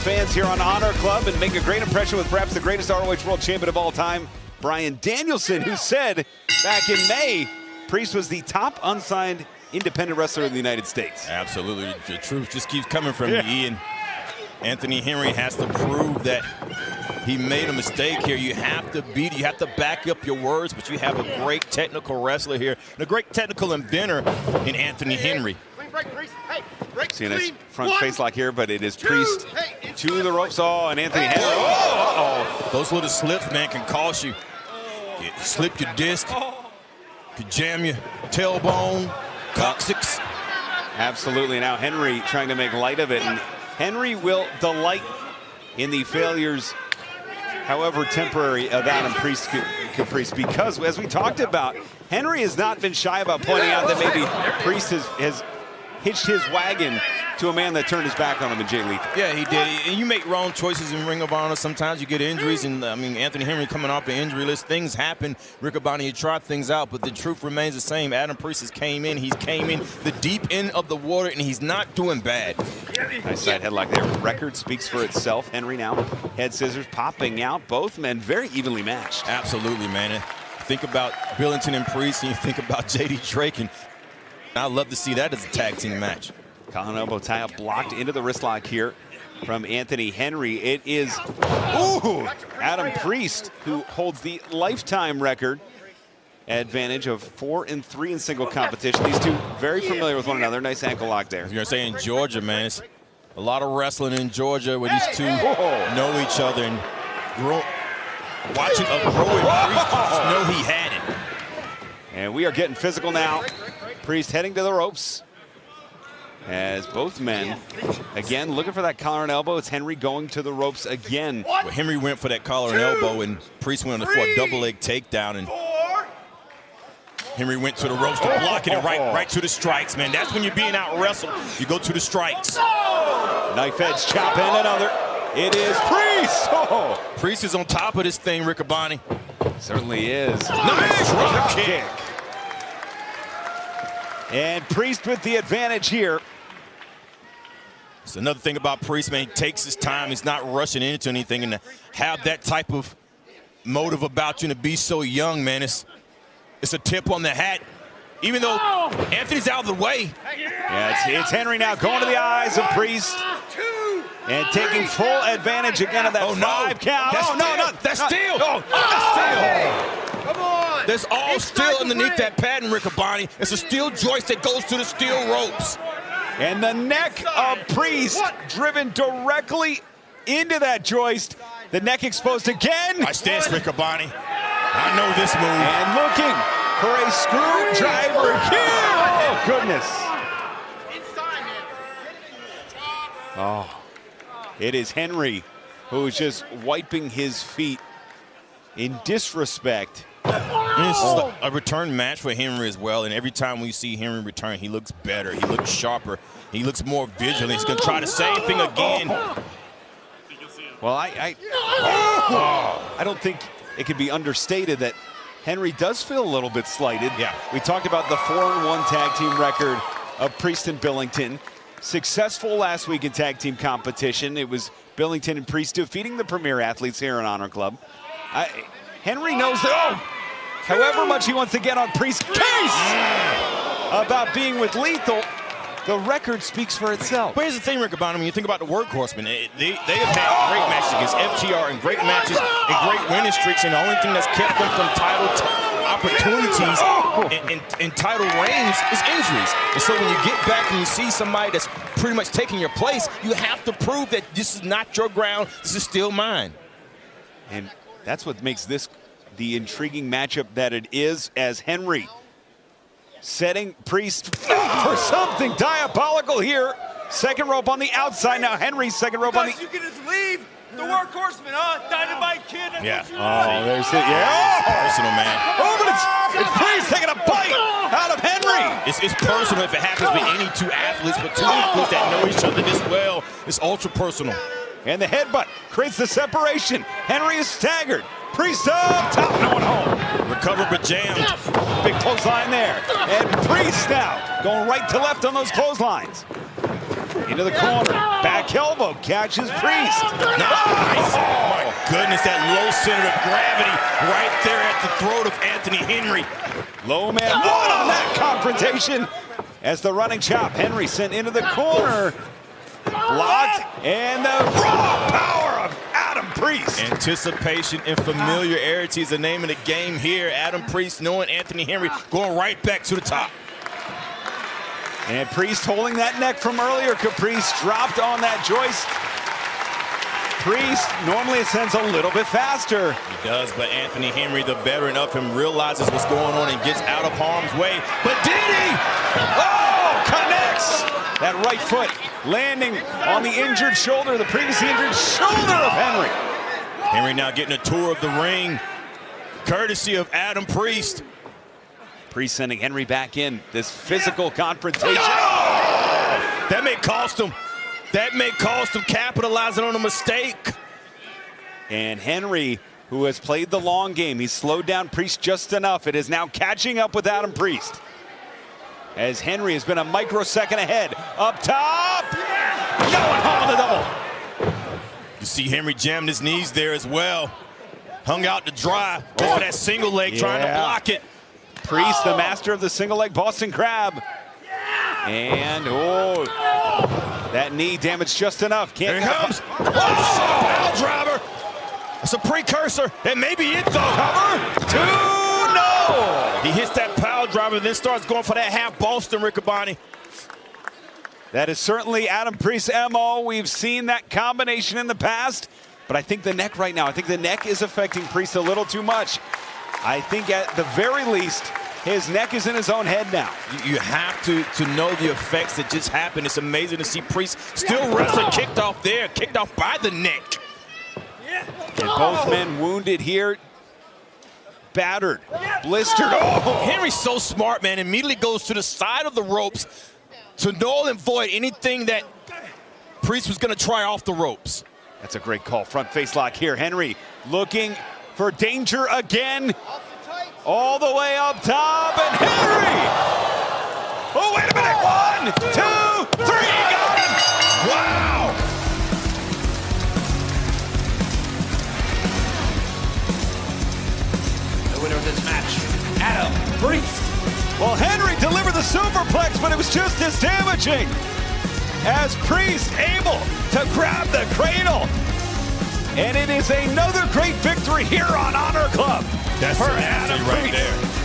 fans here on Honor Club and make a great impression with perhaps the greatest ROH World Champion of all time, Bryan Danielson, who said back in May, Priest was the top unsigned independent wrestler in the United States. Absolutely. The truth just keeps coming from you, Ian. Anthony Henry has to prove that he made a mistake here. You have to beat it. You have to back up your words, but you have a great technical wrestler here and a great technical inventor in Anthony Henry. See a nice front face lock here, but it is Priest to the ropes. Oh, and Anthony Henry. Oh, those little slips, man, can cost you. You slip your disc, could jam your tailbone, coccyx. Absolutely. Now Henry trying to make light of it, and Henry will delight in the failures, however temporary, of Adam Priest, because as we talked about, Henry has not been shy about pointing out that maybe Priest has hitched his wagon to a man that turned his back on him in Jay Lethal. Yeah, he did. And you make wrong choices in Ring of Honor. Sometimes you get injuries, and I mean, Anthony Henry coming off the injury list, things happen. Riccaboni, you try things out, but the truth remains the same. Adam Priest has came in. He's came in the deep end of the water, and he's not doing bad. Nice side headlock there. Record speaks for itself. Henry now, head scissors popping out. Both men very evenly matched. Absolutely, man. Think about Billington and Priest, and you think about J.D. Drake, and I'd love to see that as a tag team match. Collar elbow tie up blocked into the wrist lock here from Anthony Henry. It is Adam Priest who holds the lifetime record advantage of 4-3 in single competition. These two very familiar with one another. Nice ankle lock there. You're gonna say in Georgia, man, it's a lot of wrestling in Georgia where these two know each other and watching a growing Priest know he had it. And we are getting physical now. Priest heading to the ropes as both men, again, looking for that collar and elbow. It's Henry going to the ropes again. Well, Henry went for that collar and elbow, and Priest went for a double leg takedown, and Henry went to the ropes to block it and right to the strikes, man. That's when you're being out wrestled. You go to the strikes. Knife edge chop and another. It is Priest. Priest is on top of this thing, Riccaboni. Certainly is. Nice drop kick. And Priest with the advantage here. It's another thing about Priest, man. He takes his time. He's not rushing into anything, and to have that type of motive about you and to be so young, man, it's a tip on the hat. Even though Anthony's out of the way. Yeah, it's Henry now going to the eyes of Priest. And taking full advantage again of that 5 count. That's steel. Come on. There's all steel underneath that padding, Riccaboni. It's a steel joist that goes to the steel ropes. And the neck of Priest driven directly into that joist. The neck exposed again. Watch this, Riccaboni. I know this move. And looking for a screwdriver here. Oh, goodness. Oh, it is Henry who is just wiping his feet in disrespect. This is a return match for Henry as well, and every time we see Henry return, he looks better, he looks sharper, he looks more vigilant. He's going to try the same thing again. Well, I don't think it could be understated that Henry does feel a little bit slighted. Yeah. We talked about the 4-1 tag team record of Priest and Billington. Successful last week in tag team competition. It was Billington and Priest defeating the premier athletes here in Honor Club. Henry knows that, however much he wants to get on Priest's case about being with Lethal, the record speaks for itself. But here's the thing, Riccaboni, when you think about the Workhorsemen, they have had great matches against FTR and great matches and great winning streaks, and the only thing that's kept them from title opportunities and title reigns is injuries. And so when you get back and you see somebody that's pretty much taking your place, you have to prove that this is not your ground, this is still mine. And that's what makes this the intriguing matchup that it is, as Henry setting Priest for something diabolical here. Second rope on the outside. Now Henry's second rope on the... You can just leave the Workhorseman, Dynamite Kid. Yeah. Oh, there's it. Yeah. Personal, man. Oh, but it's Priest taking a bite out of Henry. It's personal if it happens with any two athletes, but two athletes that know each other this well, it's ultra personal. And the headbutt creates the separation. Henry is staggered. Priest up top, no one home. Recovered but jammed. Big clothesline there. And Priest now going right to left on those clotheslines. Into the corner. Back elbow. Catches Priest. Nice. Oh, my goodness. That low center of gravity right there at the throat of Anthony Henry. Low man one on that confrontation. As the running chop. Henry sent into the corner. Blocked. And the raw power of Adam Priest. Anticipation and familiarity is the name of the game here. Adam Priest knowing Anthony Henry going right back to the top. And Priest holding that neck from earlier. Caprice dropped on that joist. Priest normally ascends a little bit faster. He does, but Anthony Henry, the veteran of him, realizes what's going on and gets out of harm's way. But did he? Oh, connects! That right foot landing on the injured shoulder, the previously injured shoulder of Henry. Henry now getting a tour of the ring, courtesy of Adam Priest. Priest sending Henry back in this physical confrontation. Oh! That may cost him. That may cost him capitalizing on a mistake. And Henry, who has played the long game, he's slowed down Priest just enough. It is now catching up with Adam Priest. As Henry has been a microsecond ahead. Up top! Going home on the double. You see Henry jamming his knees there as well. Hung out to dry. Go for that single leg, trying to block it. Priest, the master of the single leg Boston Crab. And, that knee damaged just enough. Here he comes. Oh, pile driver. That's a precursor. That may be it, though. Cover. 2, no. He hits that pile driver, then starts going for that half Boston, Riccaboni. That is certainly Adam Priest's MO. We've seen that combination in the past. But I think the neck right now, I think the neck is affecting Priest a little too much. I think at the very least, his neck is in his own head now. You have to know the effects that just happened. It's amazing to see Priest still wrestling, kicked off there, kicked off by the neck. And both men wounded here. Battered, blistered. Oh, Henry's so smart, man. Immediately goes to the side of the ropes to null and void anything that Priest was going to try off the ropes. That's a great call. Front face lock here. Henry looking for danger again. All the way up top, and Henry! Oh, wait a minute. 1, 2, 3, got him! Wow! The winner of this match, Adam Priest. Well, Henry delivered the superplex, but it was just as damaging. As Priest able to grab the cradle. And it is another great victory here on Honor Club. That's for Adam Adam right Priest. there.